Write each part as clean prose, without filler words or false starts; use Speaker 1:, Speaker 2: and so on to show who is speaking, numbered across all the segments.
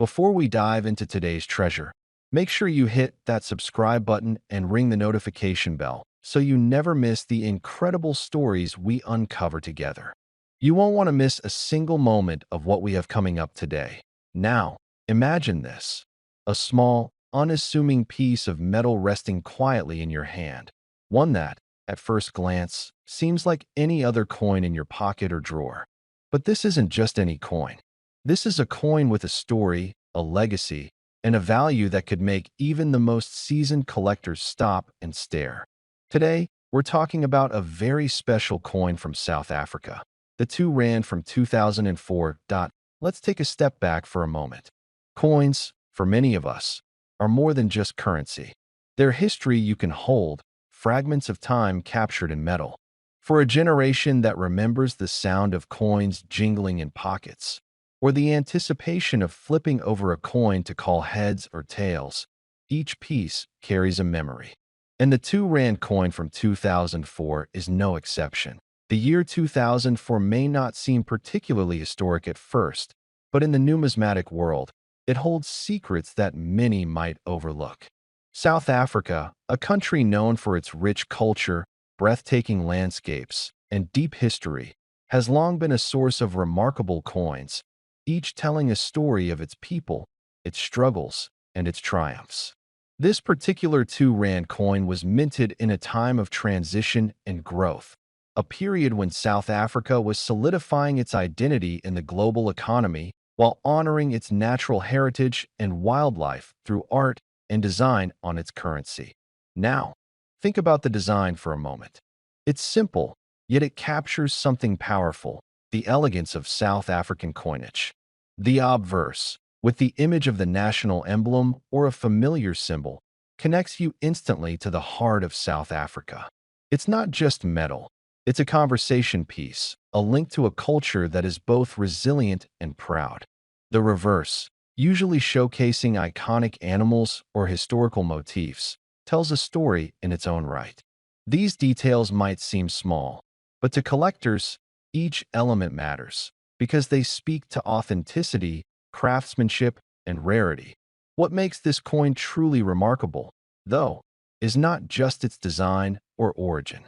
Speaker 1: Before we dive into today's treasure, make sure you hit that subscribe button and ring the notification bell so you never miss the incredible stories we uncover together. You won't want to miss a single moment of what we have coming up today. Now, imagine this: a small, unassuming piece of metal resting quietly in your hand, one that, at first glance, seems like any other coin in your pocket or drawer. But this isn't just any coin. This is a coin with a story, a legacy, and a value that could make even the most seasoned collectors stop and stare. Today, we're talking about a very special coin from South Africa, the 2 Rand from 2004. Let's take a step back for a moment. Coins, for many of us, are more than just currency. They're history you can hold, fragments of time captured in metal. For a generation that remembers the sound of coins jingling in pockets, or the anticipation of flipping over a coin to call heads or tails, each piece carries a memory. And the 2 Rand coin from 2004 is no exception. The year 2004 may not seem particularly historic at first, but in the numismatic world, it holds secrets that many might overlook. South Africa, a country known for its rich culture, breathtaking landscapes, and deep history, has long been a source of remarkable coins, each telling a story of its people, its struggles, and its triumphs. This particular 2 Rand coin was minted in a time of transition and growth, a period when South Africa was solidifying its identity in the global economy while honoring its natural heritage and wildlife through art and design on its currency. Now, think about the design for a moment. It's simple, yet it captures something powerful: the elegance of South African coinage. The obverse, with the image of the national emblem or a familiar symbol, connects you instantly to the heart of South Africa. It's not just metal. It's a conversation piece, a link to a culture that is both resilient and proud. The reverse, usually showcasing iconic animals or historical motifs, tells a story in its own right. These details might seem small, but to collectors, each element matters because they speak to authenticity, craftsmanship, and rarity. What makes this coin truly remarkable, though, is not just its design or origin.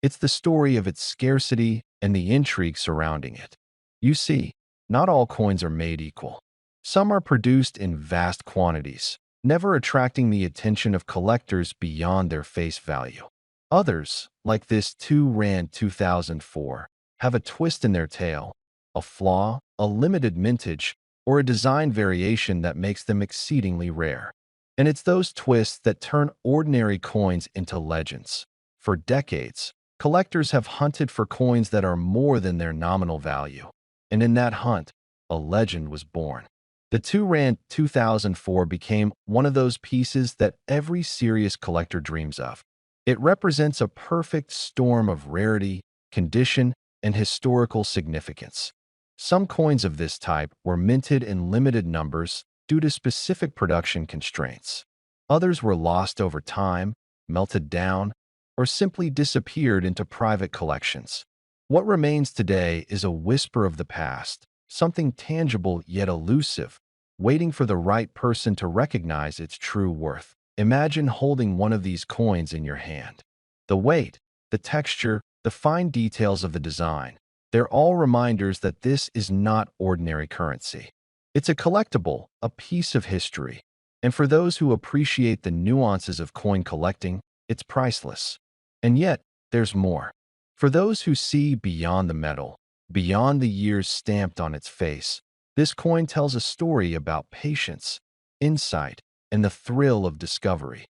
Speaker 1: It's the story of its scarcity and the intrigue surrounding it. You see, not all coins are made equal. Some are produced in vast quantities, never attracting the attention of collectors beyond their face value. Others, like this 2 Rand 2004, have a twist in their tail, a flaw, a limited mintage, or a design variation that makes them exceedingly rare. And it's those twists that turn ordinary coins into legends. For decades, collectors have hunted for coins that are more than their nominal value. And in that hunt, a legend was born. The 2 Rand 2004 became one of those pieces that every serious collector dreams of. It represents a perfect storm of rarity, condition, and historical significance. Some coins of this type were minted in limited numbers due to specific production constraints. Others were lost over time, melted down, or simply disappeared into private collections. What remains today is a whisper of the past, something tangible yet elusive, waiting for the right person to recognize its true worth. Imagine holding one of these coins in your hand. The weight, the texture, the fine details of the design, they're all reminders that this is not ordinary currency. It's a collectible, a piece of history. And for those who appreciate the nuances of coin collecting, it's priceless. And yet, there's more. For those who see beyond the metal, beyond the years stamped on its face, this coin tells a story about patience, insight, and the thrill of discovery.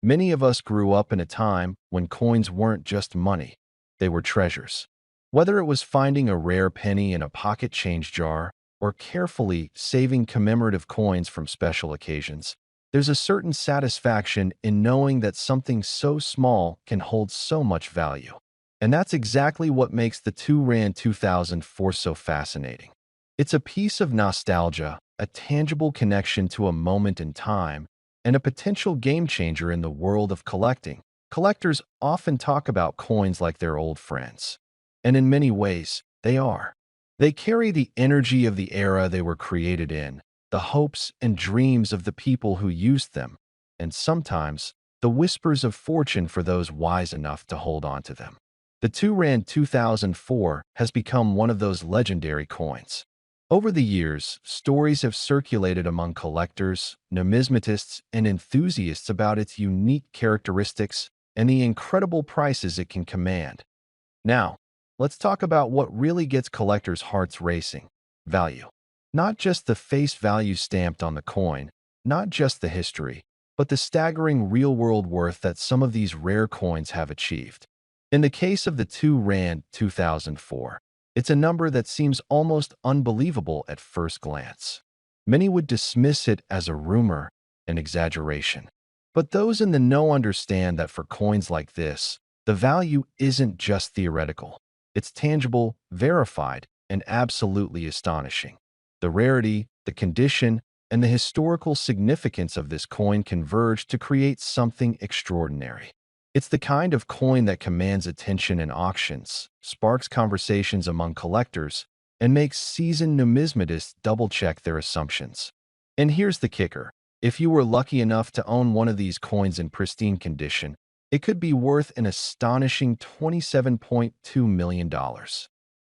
Speaker 1: Many of us grew up in a time when coins weren't just money, they were treasures. Whether it was finding a rare penny in a pocket change jar or carefully saving commemorative coins from special occasions, there's a certain satisfaction in knowing that something so small can hold so much value. And that's exactly what makes the 2 Rand 2004 so fascinating. It's a piece of nostalgia, a tangible connection to a moment in time, and a potential game changer in the world of collecting. Collectors often talk about coins like they're old friends. And in many ways, they are. They carry the energy of the era they were created in, the hopes and dreams of the people who used them, and sometimes the whispers of fortune for those wise enough to hold on to them. The 2 Rand 2004 has become one of those legendary coins. Over the years, stories have circulated among collectors, numismatists, and enthusiasts about its unique characteristics and the incredible prices it can command. Now, let's talk about what really gets collectors' hearts racing: value. Not just the face value stamped on the coin, not just the history, but the staggering real-world worth that some of these rare coins have achieved. In the case of the 2 Rand 2004, it's a number that seems almost unbelievable at first glance. Many would dismiss it as a rumor, an exaggeration. But those in the know understand that for coins like this, the value isn't just theoretical. It's tangible, verified, and absolutely astonishing. The rarity, the condition, and the historical significance of this coin converge to create something extraordinary. It's the kind of coin that commands attention in auctions, sparks conversations among collectors, and makes seasoned numismatists double-check their assumptions. And here's the kicker: if you were lucky enough to own one of these coins in pristine condition, it could be worth an astonishing $27.2 million.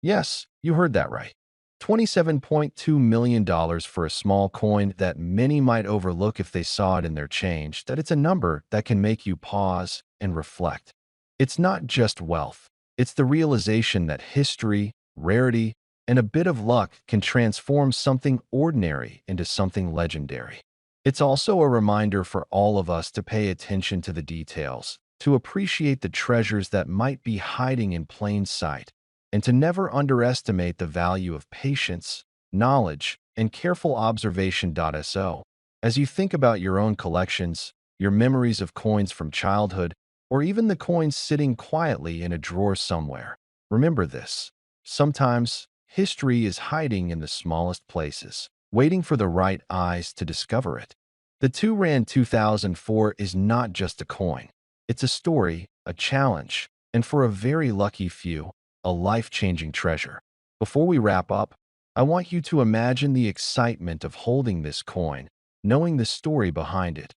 Speaker 1: Yes, you heard that right. $27.2 million for a small coin that many might overlook if they saw it in their change. That it's a number that can make you pause and reflect. It's not just wealth. It's the realization that history, rarity, and a bit of luck can transform something ordinary into something legendary. It's also a reminder for all of us to pay attention to the details, to appreciate the treasures that might be hiding in plain sight, and to never underestimate the value of patience, knowledge, and careful observation. So, as you think about your own collections, your memories of coins from childhood, or even the coins sitting quietly in a drawer somewhere, remember this: sometimes history is hiding in the smallest places, waiting for the right eyes to discover it. The 2 Rand 2004 is not just a coin. It's a story, a challenge, and for a very lucky few, a life-changing treasure. Before we wrap up, I want you to imagine the excitement of holding this coin, knowing the story behind it,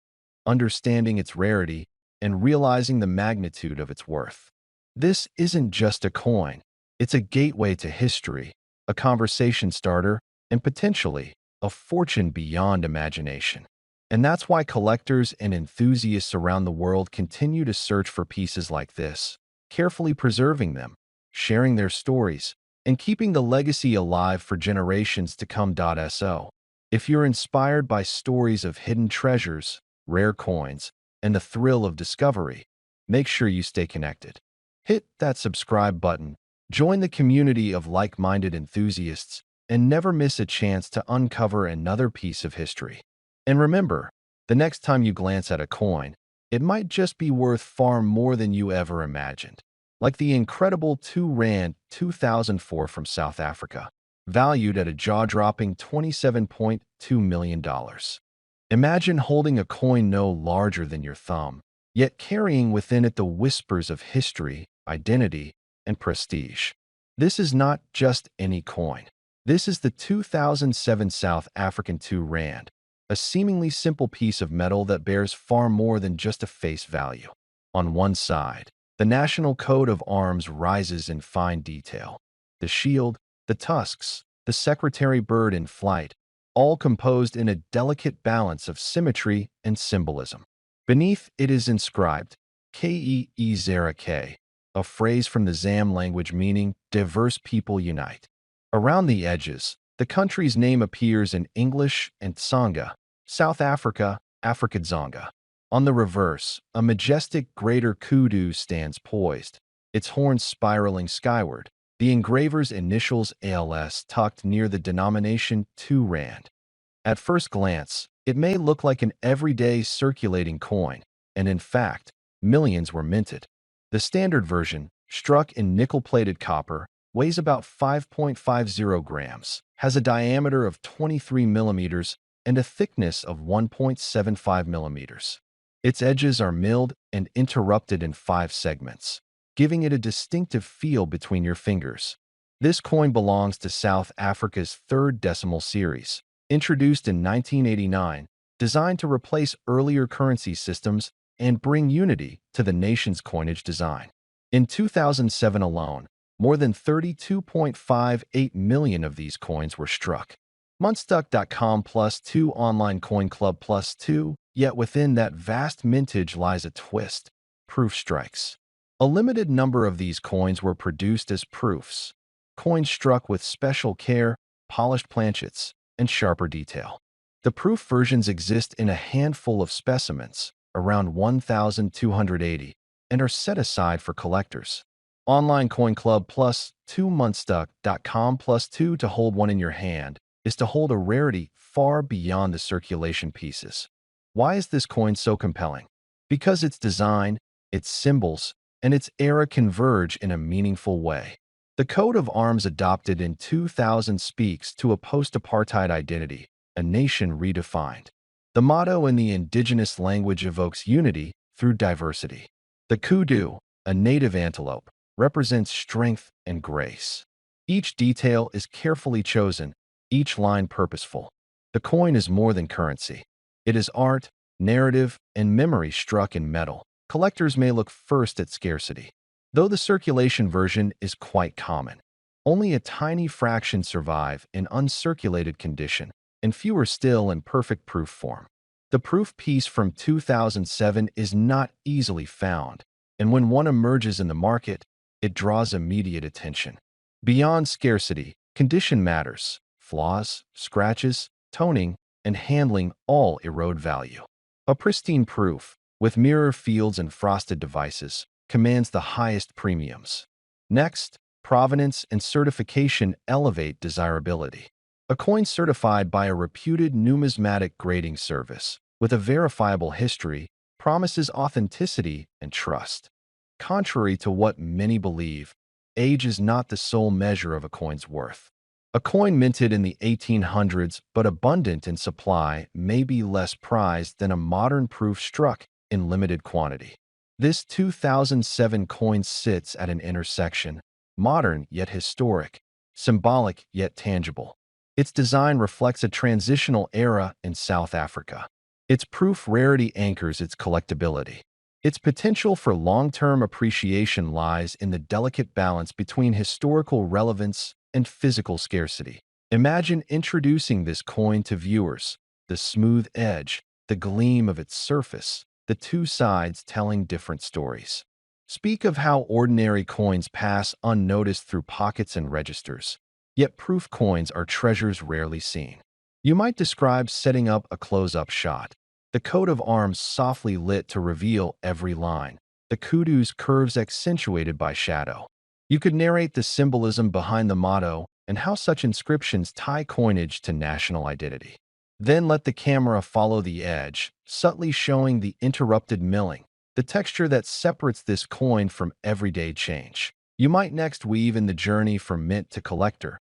Speaker 1: understanding its rarity, and realizing the magnitude of its worth. This isn't just a coin. It's a gateway to history, a conversation starter, and potentially a fortune beyond imagination. And that's why collectors and enthusiasts around the world continue to search for pieces like this, carefully preserving them, sharing their stories, and keeping the legacy alive for generations to come. So, if you're inspired by stories of hidden treasures, rare coins, and the thrill of discovery, make sure you stay connected. Hit that subscribe button, join the community of like-minded enthusiasts, and never miss a chance to uncover another piece of history. And remember, the next time you glance at a coin, it might just be worth far more than you ever imagined. Like the incredible 2 Rand 2004 from South Africa, valued at a jaw-dropping $27.2 million. Imagine holding a coin no larger than your thumb, yet carrying within it the whispers of history, identity, and prestige. This is not just any coin. This is the 2007 South African 2 Rand, a seemingly simple piece of metal that bears far more than just a face value. On one side, the national coat of arms rises in fine detail: the shield, the tusks, the secretary bird in flight, all composed in a delicate balance of symmetry and symbolism. Beneath it is inscribed K-E-E-Zera-K, a phrase from the Zam language meaning diverse people unite. Around the edges, the country's name appears in English and Tsonga, South Africa, Afrikaans. On the reverse, a majestic greater kudu stands poised, its horns spiraling skyward, the engraver's initials ALS tucked near the denomination 2 Rand. At first glance, it may look like an everyday circulating coin, and in fact, millions were minted. The standard version, struck in nickel-plated copper, weighs about 5.50 grams, has a diameter of 23 millimeters, and a thickness of 1.75 millimeters. Its edges are milled and interrupted in 5 segments, giving it a distinctive feel between your fingers. This coin belongs to South Africa's 3rd decimal series, introduced in 1989, designed to replace earlier currency systems and bring unity to the nation's coinage design. In 2007 alone, more than 32.58 million of these coins were struck. Montstuck.com plus 2 online coin club plus 2, yet within that vast mintage lies a twist. Proof strikes. A limited number of these coins were produced as proofs, coins struck with special care, polished planchets, and sharper detail. The proof versions exist in a handful of specimens, around 1,280, and are set aside for collectors. Online Coin Club plus 2 Montstuck.com plus 2 to hold one in your hand is to hold a rarity far beyond the circulation pieces. Why is this coin so compelling? Because its design, its symbols, and its era converge in a meaningful way. The coat of arms adopted in 2000 speaks to a post-apartheid identity, a nation redefined. The motto in the indigenous language evokes unity through diversity. The kudu, a native antelope, represents strength and grace. Each detail is carefully chosen, each line purposeful. The coin is more than currency. It is art, narrative, and memory struck in metal. Collectors may look first at scarcity. Though the circulation version is quite common, only a tiny fraction survive in uncirculated condition, and fewer still in perfect proof form. The proof piece from 2007 is not easily found, and when one emerges in the market, it draws immediate attention. Beyond scarcity, condition matters. Flaws, scratches, toning, and handling all erode value. A pristine proof, with mirror fields and frosted devices, commands the highest premiums. Next, provenance and certification elevate desirability. A coin certified by a reputed numismatic grading service with a verifiable history promises authenticity and trust. Contrary to what many believe, age is not the sole measure of a coin's worth. A coin minted in the 1800s but abundant in supply may be less prized than a modern proof struck in limited quantity. This 2007 coin sits at an intersection, modern yet historic, symbolic yet tangible. Its design reflects a transitional era in South Africa. Its proof rarity anchors its collectability. Its potential for long-term appreciation lies in the delicate balance between historical relevance and physical scarcity. Imagine introducing this coin to viewers, the smooth edge, the gleam of its surface, the two sides telling different stories. Speak of how ordinary coins pass unnoticed through pockets and registers, yet proof coins are treasures rarely seen. You might describe setting up a close-up shot, the coat of arms softly lit to reveal every line, the kudu's curves accentuated by shadow. You could narrate the symbolism behind the motto and how such inscriptions tie coinage to national identity. Then let the camera follow the edge, subtly showing the interrupted milling, the texture that separates this coin from everyday change. You might next weave in the journey from mint to collector,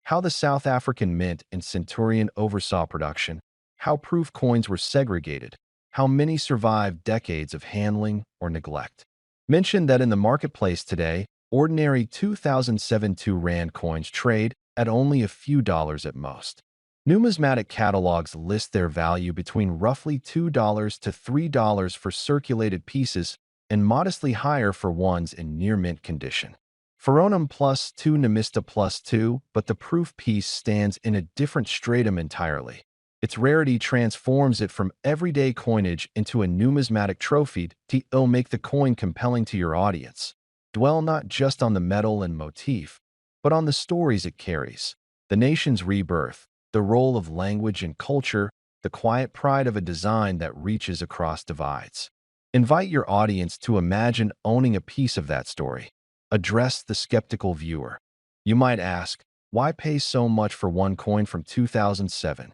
Speaker 1: how the South African mint and Centurion oversaw production, how proof coins were segregated, how many survived decades of handling or neglect. Mention that in the marketplace today, ordinary 2007 2 Rand coins trade at only a few dollars at most. Numismatic catalogs list their value between roughly $2 to $3 for circulated pieces and modestly higher for ones in near-mint condition. Foronum plus 2 Namista plus 2, but the proof piece stands in a different stratum entirely. Its rarity transforms it from everyday coinage into a numismatic trophy to make the coin compelling to your audience. Dwell not just on the metal and motif, but on the stories it carries, the nation's rebirth, the role of language and culture, the quiet pride of a design that reaches across divides. Invite your audience to imagine owning a piece of that story. Address the skeptical viewer. You might ask, why pay so much for one coin from 2007?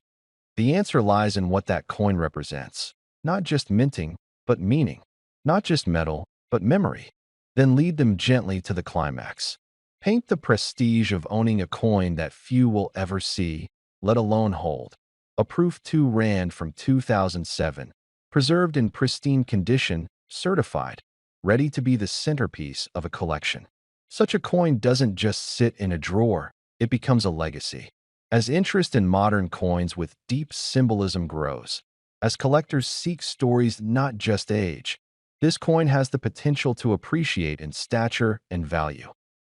Speaker 1: The answer lies in what that coin represents. Not just minting, but meaning. Not just metal, but memory. Then lead them gently to the climax. Paint the prestige of owning a coin that few will ever see, let alone hold. A proof 2 Rand from 2007, preserved in pristine condition, certified, ready to be the centerpiece of a collection. Such a coin doesn't just sit in a drawer, it becomes a legacy. As interest in modern coins with deep symbolism grows, as collectors seek stories not just age, this coin has the potential to appreciate in stature and value.